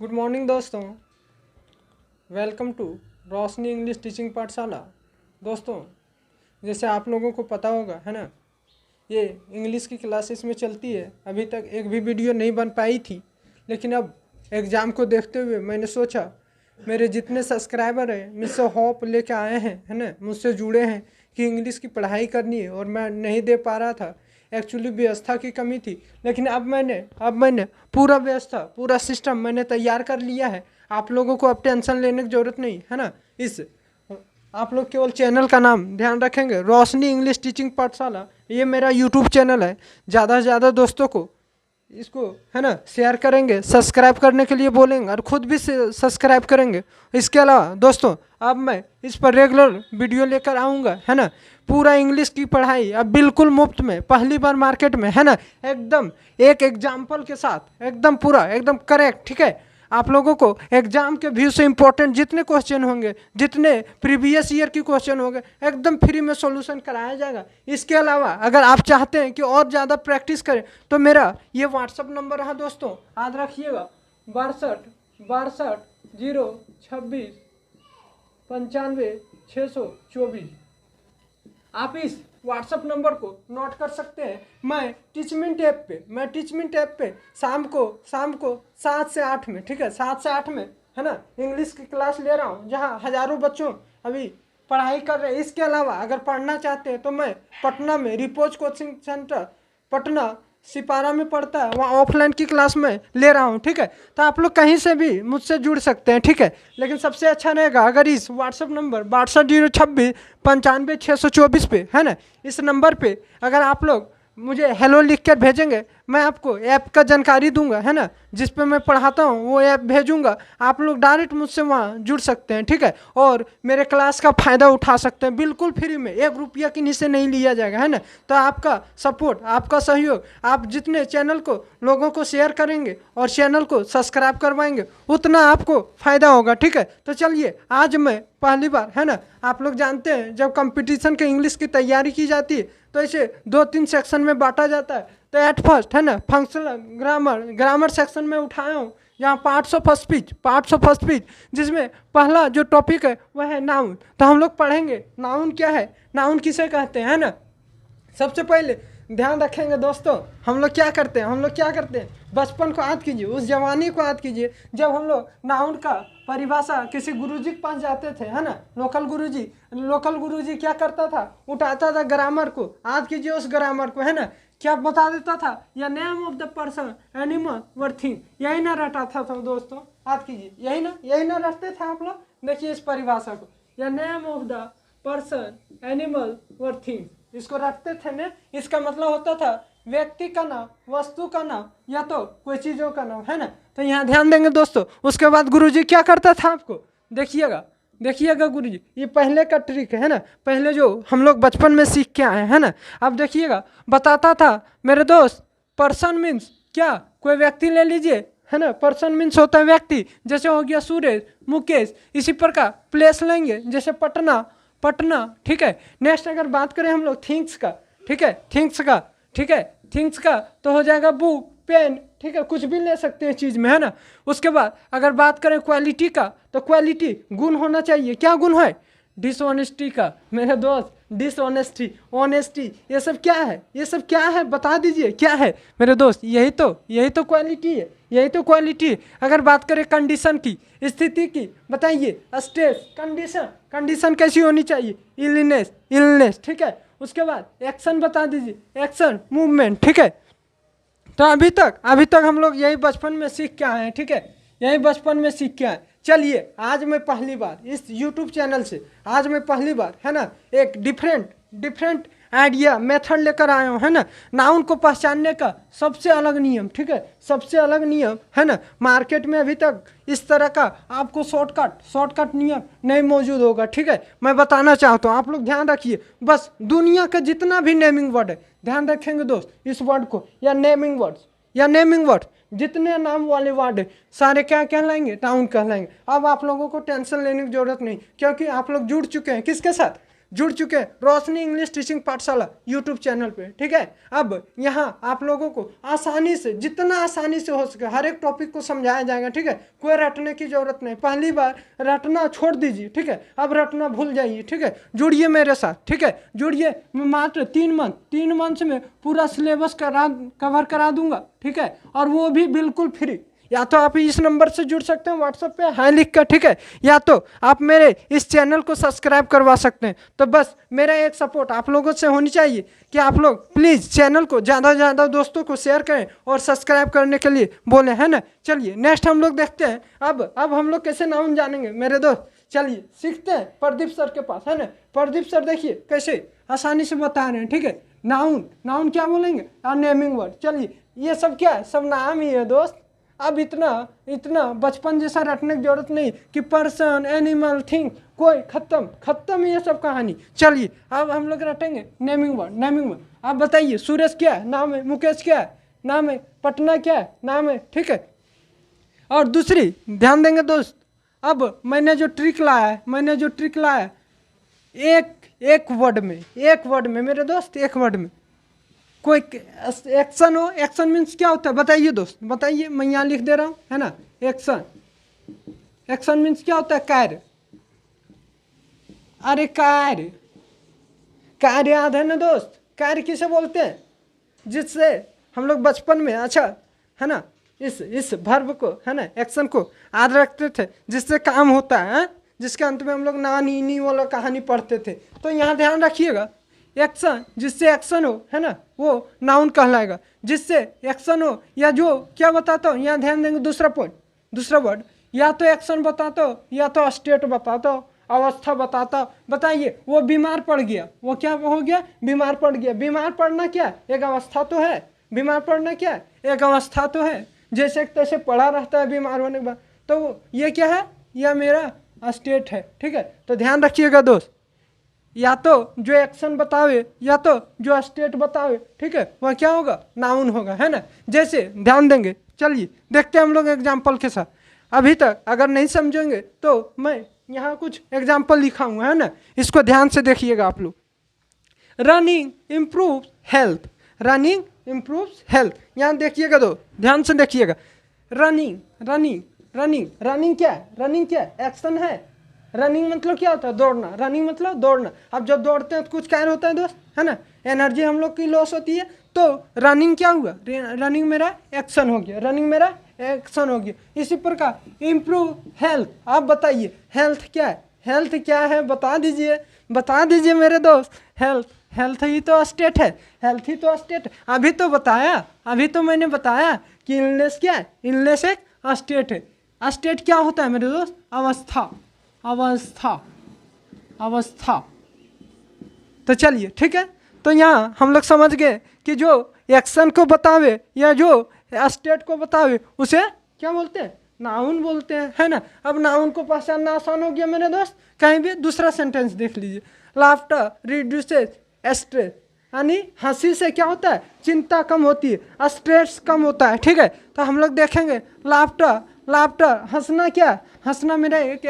Good morning दोस्तों, welcome to Roshni English teaching पाठशाला। दोस्तों, जैसे आप लोगों को पता होगा है ना, ये इंग्लिश की क्लासेस में चलती है। अभी तक एक भी वीडियो नहीं बन पाई थी, लेकिन अब एग्ज़ाम को देखते हुए मैंने सोचा मेरे जितने सब्सक्राइबर हैं मुझसे होप लेके आए हैं है ना, मुझसे जुड़े हैं कि इंग्लिश की पढ़ाई करनी है और मैं नहीं दे पा रहा था। एक्चुअली व्यवस्था की कमी थी, लेकिन अब मैंने पूरा व्यवस्था पूरा सिस्टम मैंने तैयार कर लिया है। आप लोगों को अब टेंशन लेने की ज़रूरत नहीं है ना। आप लोग केवल चैनल का नाम ध्यान रखेंगे, रोशनी इंग्लिश टीचिंग पाठशाला। ये मेरा यूट्यूब चैनल है। ज़्यादा से ज़्यादा दोस्तों को इसको है ना शेयर करेंगे, सब्सक्राइब करने के लिए बोलेंगे और ख़ुद भी सब्सक्राइब करेंगे। इसके अलावा दोस्तों, अब मैं इस पर रेगुलर वीडियो लेकर आऊँगा है ना। पूरा इंग्लिश की पढ़ाई अब बिल्कुल मुफ्त में, पहली बार मार्केट में है ना, एकदम एक एग्जाम्पल के साथ, एकदम पूरा एकदम करेक्ट। ठीक है, आप लोगों को एग्जाम के व्यू से इंपॉर्टेंट जितने क्वेश्चन होंगे, जितने प्रीवियस ईयर की क्वेश्चन होंगे, एकदम फ्री में सॉल्यूशन कराया जाएगा। इसके अलावा अगर आप चाहते हैं कि और ज़्यादा प्रैक्टिस करें तो मेरा ये व्हाट्सअप नंबर है दोस्तों, याद रखिएगा, 62 62 0 96 624। आप इस व्हाट्सअप नंबर को नोट कर सकते हैं। मैं टीचमेंट ऐप पे शाम को 7 से 8 में, ठीक है, 7 से 8 में है ना, इंग्लिश की क्लास ले रहा हूँ, जहाँ हज़ारों बच्चों अभी पढ़ाई कर रहे हैं। इसके अलावा अगर पढ़ना चाहते हैं तो मैं पटना में repose coaching centre, Patna Sipara में पढ़ता है, वहाँ ऑफलाइन की क्लास में ले रहा हूँ। ठीक है, तो आप लोग कहीं से भी मुझसे जुड़ सकते हैं। ठीक है, लेकिन सबसे अच्छा रहेगा अगर इस व्हाट्सअप नंबर 62 026 95 624 पे है ना, इस नंबर पे अगर आप लोग मुझे हेलो लिख कर भेजेंगे, मैं आपको ऐप का जानकारी दूंगा है ना, जिस पे मैं पढ़ाता हूँ वो ऐप भेजूंगा। आप लोग डायरेक्ट मुझसे वहाँ जुड़ सकते हैं। ठीक है, और मेरे क्लास का फ़ायदा उठा सकते हैं बिल्कुल फ्री में, 1 रुपया की नीचे नहीं लिया जाएगा है ना। तो आपका सपोर्ट, आपका सहयोग, आप जितने चैनल को लोगों को शेयर करेंगे और चैनल को सब्सक्राइब करवाएंगे, उतना आपको फ़ायदा होगा। ठीक है, तो चलिए, आज मैं पहली बार है ना, आप लोग जानते हैं जब कंपटीशन के इंग्लिश की तैयारी की जाती है तो इसे 2-3 सेक्शन में बांटा जाता है। तो एट फर्स्ट है ना, फंक्शनल ग्रामर सेक्शन में उठाया हूँ, यहाँ पार्ट्स ऑफ स्पीच, जिसमें पहला जो टॉपिक है वह है नाउन। तो हम लोग पढ़ेंगे नाउन क्या है, नाउन किसे कहते हैं है ना। सबसे पहले ध्यान रखेंगे दोस्तों, हम लोग क्या करते हैं, बचपन को याद कीजिए, उस जवानी को याद कीजिए जब हम लोग नाउन का परिभाषा किसी गुरुजी के पास जाते थे है ना, लोकल गुरुजी क्या करता था, उठाता था ग्रामर को, याद कीजिए उस ग्रामर को है ना, क्या बता देता था, या name of the person animal were thing, यही ना रटाता था दोस्तों, याद कीजिए, यही ना रटते थे आप लोग। देखिए इस परिभाषा को, या name of the person animal were thing, इसको रखते थे ना। इसका मतलब होता था व्यक्ति का नाम, वस्तु का नाम, या तो कोई चीज़ों का नाम है ना। तो यहाँ ध्यान देंगे दोस्तों। उसके बाद गुरुजी क्या करता था, आपको देखिएगा गुरुजी, ये पहले का ट्रिक है ना, पहले जो हम लोग बचपन में सीख के आए हैं ना। अब देखिएगा, बताता था मेरे दोस्त, पर्सन मीन्स क्या, कोई व्यक्ति ले लीजिए है ना, पर्सन मीन्स होता है व्यक्ति, जैसे हो गया सुरेश, मुकेश। इसी प्रकार प्लेस लेंगे, जैसे पटना। ठीक है, नेक्स्ट अगर बात करें हम लोग थिंग्स का, ठीक है, थिंग्स का तो हो जाएगा बुक, पेन। ठीक है, कुछ भी ले सकते हैं चीज़ में है ना। उसके बाद अगर बात करें क्वालिटी का, तो क्वालिटी गुण होना चाहिए। क्या गुण है, डिसऑनेस्टी का मेरे दोस्त, ऑनेस्टी, ये सब क्या है, बता दीजिए क्या है मेरे दोस्त। यही तो क्वालिटी है, अगर बात करें कंडीशन की, स्थिति की, बताइए, स्टेज, कंडीशन कैसी होनी चाहिए, इलनेस। ठीक है, उसके बाद एक्शन बता दीजिए, एक्शन, मूवमेंट। ठीक है, तो अभी तक हम लोग यही बचपन में सीख के आए हैं। ठीक है, चलिए, आज मैं पहली बार इस YouTube चैनल से, है ना, एक डिफरेंट आइडिया मेथड लेकर आया हूँ है ना, नाउन को पहचानने का सबसे अलग नियम। ठीक है, सबसे अलग नियम है ना, मार्केट में अभी तक इस तरह का आपको शॉर्टकट नियम नहीं मौजूद होगा। ठीक है, मैं बताना चाहता हूँ, आप लोग ध्यान रखिए, बस दुनिया का जितना भी नेमिंग वर्ड है, ध्यान रखेंगे दोस्त इस वर्ड को, या नेमिंग वर्ड्स, जितने नाम वाले वर्ड है सारे क्या कहलाएंगे, नाउन कहलाएंगे। अब आप लोगों को टेंशन लेने की जरूरत नहीं, क्योंकि आप लोग जुड़ चुके हैं किसके साथ, जुड़ चुके हैं रोशनी इंग्लिश टीचिंग पाठशाला यूट्यूब चैनल पे, ठीक है। अब यहाँ आप लोगों को आसानी से, जितना आसानी से हो सके हर एक टॉपिक को समझाया जाएगा, ठीक है। कोई रटने की जरूरत नहीं, पहली बार रटना छोड़ दीजिए, ठीक है। अब रटना भूल जाइए, ठीक है। जुड़िए मेरे साथ, ठीक है, जुड़िए। मात्र 3 मंथ में पूरा सिलेबस कवर करा दूंगा, ठीक है, और वो भी बिल्कुल फ्री। या तो आप इस नंबर से जुड़ सकते हैं व्हाट्सएप पे हाय लिख कर, ठीक है, या तो आप मेरे इस चैनल को सब्सक्राइब करवा सकते हैं। तो बस मेरा एक सपोर्ट आप लोगों से होनी चाहिए कि आप लोग प्लीज़ चैनल को ज़्यादा से ज़्यादा दोस्तों को शेयर करें और सब्सक्राइब करने के लिए बोले, है ना। चलिए नेक्स्ट हम लोग देखते हैं। अब हम लोग कैसे नाउन जानेंगे मेरे दोस्त, चलिए सीखते हैं प्रदीप सर के पास, है ना। प्रदीप सर देखिए कैसे आसानी से बता रहे हैं, ठीक है। नाउन क्या बोलेंगे, नेमिंग वर्ड। चलिए ये सब क्या है, सब नाम ही है दोस्त। अब इतना बचपन जैसा रटने की जरूरत नहीं कि पर्सन, एनिमल, थिंग, कोई खत्म ये सब कहानी। चलिए अब हम लोग रटेंगे नेमिंग वर्ड। आप बताइए सुरेश क्या है, नाम है। मुकेश क्या है, नाम है। पटना क्या है, नाम है, ठीक है। और दूसरी ध्यान देंगे दोस्त, अब मैंने जो ट्रिक लाया एक वर्ड में मेरे दोस्त, एक वर्ड में कोई एक्शन हो। एक्शन मीन्स क्या होता है बताइए दोस्त, बताइए। मैं यहाँ लिख दे रहा हूँ, है ना। एक्शन मीन्स क्या होता है, कार्य। अरे कार्य याद है ना दोस्त। कार्य किसे बोलते हैं, जिससे हम लोग बचपन में, अच्छा है ना, इस वर्ब को, है ना, एक्शन को याद रखते थे, जिससे काम होता है, जिसके अंत में हम लोग ना नी नी वाला कहानी पढ़ते थे। तो यहाँ ध्यान रखिएगा, एक्शन जिससे एक्शन हो, है ना, वो नाउन कहलाएगा। जिससे एक्शन हो या जो क्या बताता हो, यहाँ ध्यान देंगे दूसरा वर्ड, या तो एक्शन बताता हो या तो स्टेट बताता हो, अवस्था बताता हो। बताइए वो बीमार पड़ गया, वो क्या हो गया, बीमार पड़ गया। बीमार पड़ना क्या एक अवस्था तो है, बीमार पड़ना क्या एक अवस्था तो है। जैसे तैसे पड़ा रहता है बीमार होने के बाद, तो ये क्या है, यह मेरा स्टेट है, ठीक है। तो ध्यान रखिएगा दोस्त, या तो जो एक्शन बतावे या तो जो स्टेट बतावे, ठीक है, वह क्या होगा, नाउन होगा, है ना। जैसे ध्यान देंगे, चलिए देखते हैं हम लोग एग्जाम्पल के साथ। अभी तक अगर नहीं समझेंगे तो मैं यहाँ कुछ एग्जाम्पल लिखा हूँ, है ना, इसको ध्यान से देखिएगा आप लोग। Running improves health, running improves health. यहाँ देखिएगा दो, ध्यान से देखिएगा। रनिंग क्या है, रनिंग क्या है, एक्शन है। रनिंग मतलब क्या होता है, दौड़ना। रनिंग मतलब दौड़ना। अब जब दौड़ते हैं तो कुछ क्या होता है दोस्त, है ना, एनर्जी हम लोग की लॉस होती है। तो रनिंग क्या हुआ, रनिंग मेरा एक्शन हो गया, इसी प्रकार इम्प्रूव हेल्थ। आप बताइए हेल्थ क्या है, बता दीजिए मेरे दोस्त। हेल्थ ही तो स्टेट है, अभी तो मैंने बताया कि इलनेस क्या है, इलनेस एक स्टेट है। स्टेट क्या होता है मेरे दोस्त, अवस्था। तो चलिए ठीक है, तो यहाँ हम लोग समझ गए कि जो एक्शन को बतावे या जो स्टेट को बतावे उसे क्या बोलते हैं, नाउन बोलते हैं, है ना। अब नाउन को पहचानना आसान हो गया मेरे दोस्त। कहीं भी दूसरा सेंटेंस देख लीजिए, लाफ्टर रिड्यूसेस स्ट्रेस, यानी हंसी से क्या होता है, चिंता कम होती है, स्ट्रेस कम होता है, ठीक है। तो हम लोग देखेंगे लाफ्टर हंसना क्या, हंसना मेरा एक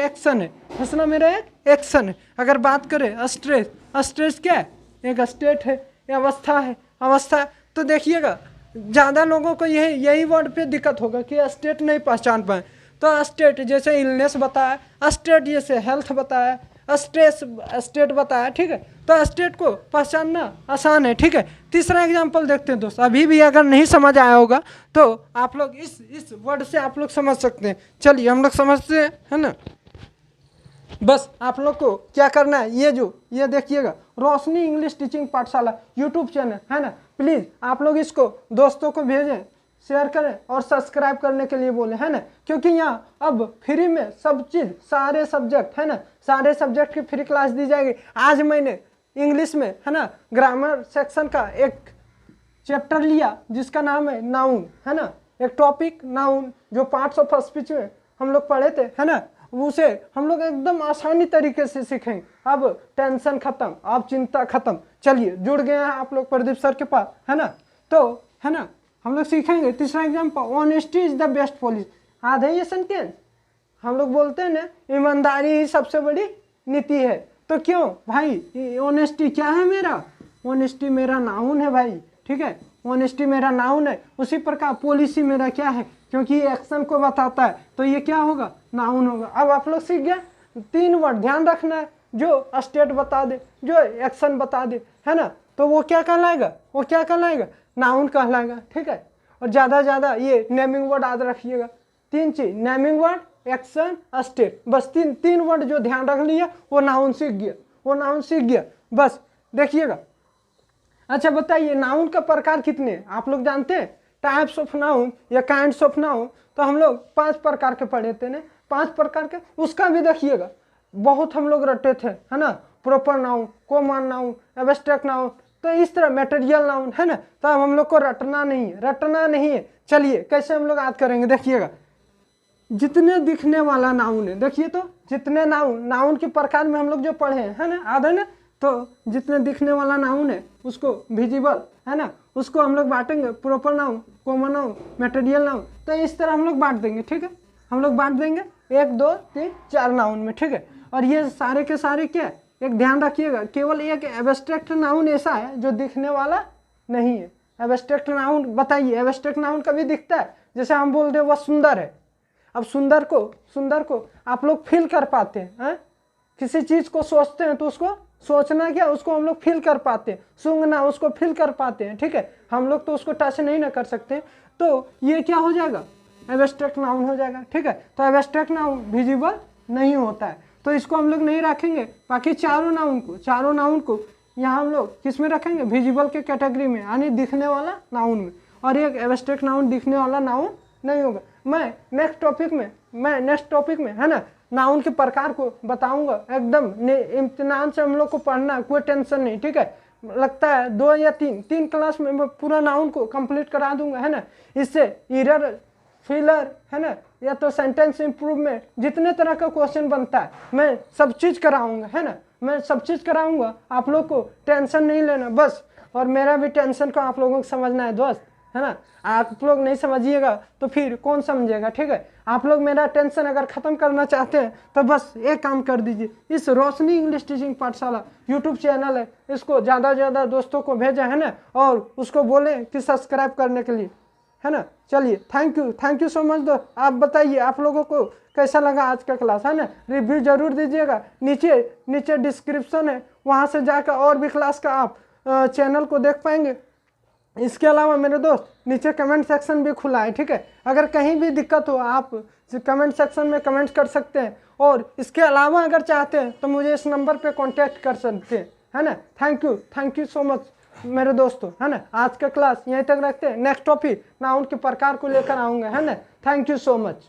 एक्शन है, अगर बात करें स्ट्रेस क्या है, एक स्टेट है, अवस्था। तो देखिएगा ज़्यादा लोगों को यही वर्ड पे दिक्कत होगा कि स्टेट नहीं पहचान पाए। तो स्टेट जैसे इलनेस बताया, स्टेट जैसे हेल्थ बताया, स्टेट बताया, ठीक है। तो स्टेट को पहचानना आसान है, ठीक है। तीसरा एग्जांपल देखते हैं दोस्त। अभी भी अगर नहीं समझ आया होगा तो आप लोग इस वर्ड से आप लोग समझ सकते हैं। चलिए हम लोग समझते हैं, है ना। बस आप लोग को क्या करना है, ये देखिएगा रोशनी इंग्लिश टीचिंग पाठशाला यूट्यूब चैनल, है ना। प्लीज़ आप लोग इसको दोस्तों को भेजें, शेयर करें और सब्सक्राइब करने के लिए बोले, है ना। क्योंकि यहाँ अब फ्री में सब चीज़, सारे सब्जेक्ट, है ना, सारे सब्जेक्ट की फ्री क्लास दी जाएगी। आज मैंने इंग्लिश में, है ना, ग्रामर सेक्शन का एक चैप्टर लिया जिसका नाम है नाउन, है ना, एक टॉपिक नाउन, जो पार्ट्स ऑफ स्पीच में हम लोग पढ़े थे, है ना, उसे हम लोग एकदम आसानी तरीके से सीखेंगे। अब टेंशन खत्म, अब चिंता खत्म। चलिए जुड़ गए हैं आप लोग प्रदीप सर के पास, है ना। तो है ना, हम लोग सीखेंगे तीसरा example, honesty is the best policy. याद है ये सेंटेंस, हम लोग बोलते हैं ना, ईमानदारी ही सबसे बड़ी नीति है। तो क्यों भाई, ऑनेस्टी क्या है मेरा, ऑनेस्टी मेरा नाउन है भाई, ठीक है, ऑनेस्टी मेरा नाउन है। उसी प्रकार पॉलिसी मेरा क्या है, क्योंकि ये एक्शन को बताता है तो ये क्या होगा, नाउन होगा। अब आप लोग सीख गए 3 वर्ड ध्यान रखना है, जो स्टेट बता दे, जो एक्शन बता दे, है ना, तो वो क्या कहलाएगा, वो क्या कहलाएगा, नाउन कहलाएगा, ठीक है। और ज़्यादा ये नेमिंग वर्ड याद रखिएगा, 3 चीज, नेमिंग वर्ड, एक्शन, स्टेट, बस 3 वर्ड जो ध्यान रख लिया वो नाउन सीख गया, वो नाउन सीख गया, बस देखिएगा। अच्छा बताइए नाउन का प्रकार कितने हैं आप लोग जानते हैं, टाइप्स ऑफ नाउन या काइंड्स ऑफ नाउन, तो हम लोग 5 प्रकार के पढ़े थे ना, 5 प्रकार के, उसका भी देखिएगा बहुत हम लोग रटे थे, है ना, proper noun, common noun, abstract noun, तो इस तरह मटेरियल नाउन, है ना, तो अब हम लोग को रटना नहीं है, रटना नहीं है। चलिए कैसे हम लोग याद करेंगे, देखिएगा जितने दिखने वाला नाउन है, देखिए तो जितने नाउन के प्रकार में हम लोग जो पढ़े हैं, है ना, याद है ना, तो जितने दिखने वाला नाउन है उसको विजिबल, है ना, उसको हम लोग बांटेंगे proper noun, common noun, material noun, तो इस तरह हम लोग बांट देंगे, ठीक है, हम लोग बांट देंगे 1 2 3 4 नाउन में, ठीक है। और ये सारे के सारे क्या, एक ध्यान रखिएगा, केवल एक एब्स्ट्रैक्ट नाउन ऐसा है जो दिखने वाला नहीं है। एब्स्ट्रैक्ट नाउन बताइए, एब्स्ट्रैक्ट नाउन कभी दिखता है, जैसे हम बोल रहे वह सुंदर है, अब सुंदर को आप लोग फील कर पाते हैं, किसी चीज को सोचते हैं तो उसको सोचना क्या, उसको हम लोग फील कर पाते हैं, सूंघना उसको फील कर पाते हैं, ठीक है, हम लोग तो उसको टच नहीं ना कर सकते, तो ये क्या हो जाएगा, एब्स्ट्रैक्ट नाउन हो जाएगा, ठीक है। तो एब्स्ट्रैक्ट नाउन विजिबल नहीं होता है, तो इसको हम लोग नहीं रखेंगे। बाकी चारों नाउन को यहाँ हम लोग किस में रखेंगे, विजिबल के कैटेगरी में, यानी दिखने वाला नाउन में, और एक एब्स्ट्रैक्ट नाउन दिखने वाला नाउन नहीं होगा। मैं नेक्स्ट टॉपिक में है ना नाउन के प्रकार को बताऊंगा, एकदम इम्तिनान से हम लोग को पढ़ना है, कोई टेंशन नहीं, ठीक है। लगता है 2 या 3 क्लास में मैं पूरा नाउन को कंप्लीट करा दूंगा, है ना। इससे इरर, फिलर, है ना, या तो सेंटेंस इंप्रूवमेंट, जितने तरह का क्वेश्चन बनता है मैं सब चीज़ कराऊंगा, है ना, मैं सब चीज़ कराऊंगा, आप लोग को टेंशन नहीं लेना बस। और मेरा भी टेंशन को आप लोगों को समझना है दोस्त, है ना, आप लोग नहीं समझिएगा तो फिर कौन समझेगा, ठीक है। आप लोग मेरा टेंशन अगर ख़त्म करना चाहते हैं तो बस एक काम कर दीजिए, इस रोशनी इंग्लिश टीचिंग पाठशाला यूट्यूब चैनल है, इसको ज़्यादा से ज़्यादा दोस्तों को भेजें, है ना, और उसको बोलें कि सब्सक्राइब करने के लिए, है ना। चलिए थैंक यू सो मच दोस्त। आप बताइए आप लोगों को कैसा लगा आज का क्लास, है ना, रिव्यू जरूर दीजिएगा, नीचे डिस्क्रिप्शन है, वहाँ से जाकर और भी क्लास का आप चैनल को देख पाएंगे। इसके अलावा मेरे दोस्त नीचे कमेंट सेक्शन भी खुला है, ठीक है, अगर कहीं भी दिक्कत हो आप कमेंट सेक्शन में कमेंट कर सकते हैं, और इसके अलावा अगर चाहते हैं तो मुझे इस नंबर पे कांटेक्ट कर सकते हैं, है ना। थैंक यू सो मच मेरे दोस्तों, है ना। आज का क्लास यहीं तक रखते हैं, नेक्स्ट टॉपिक नाउन के प्रकार को लेकर आऊँगा, है ना। Thank you so much.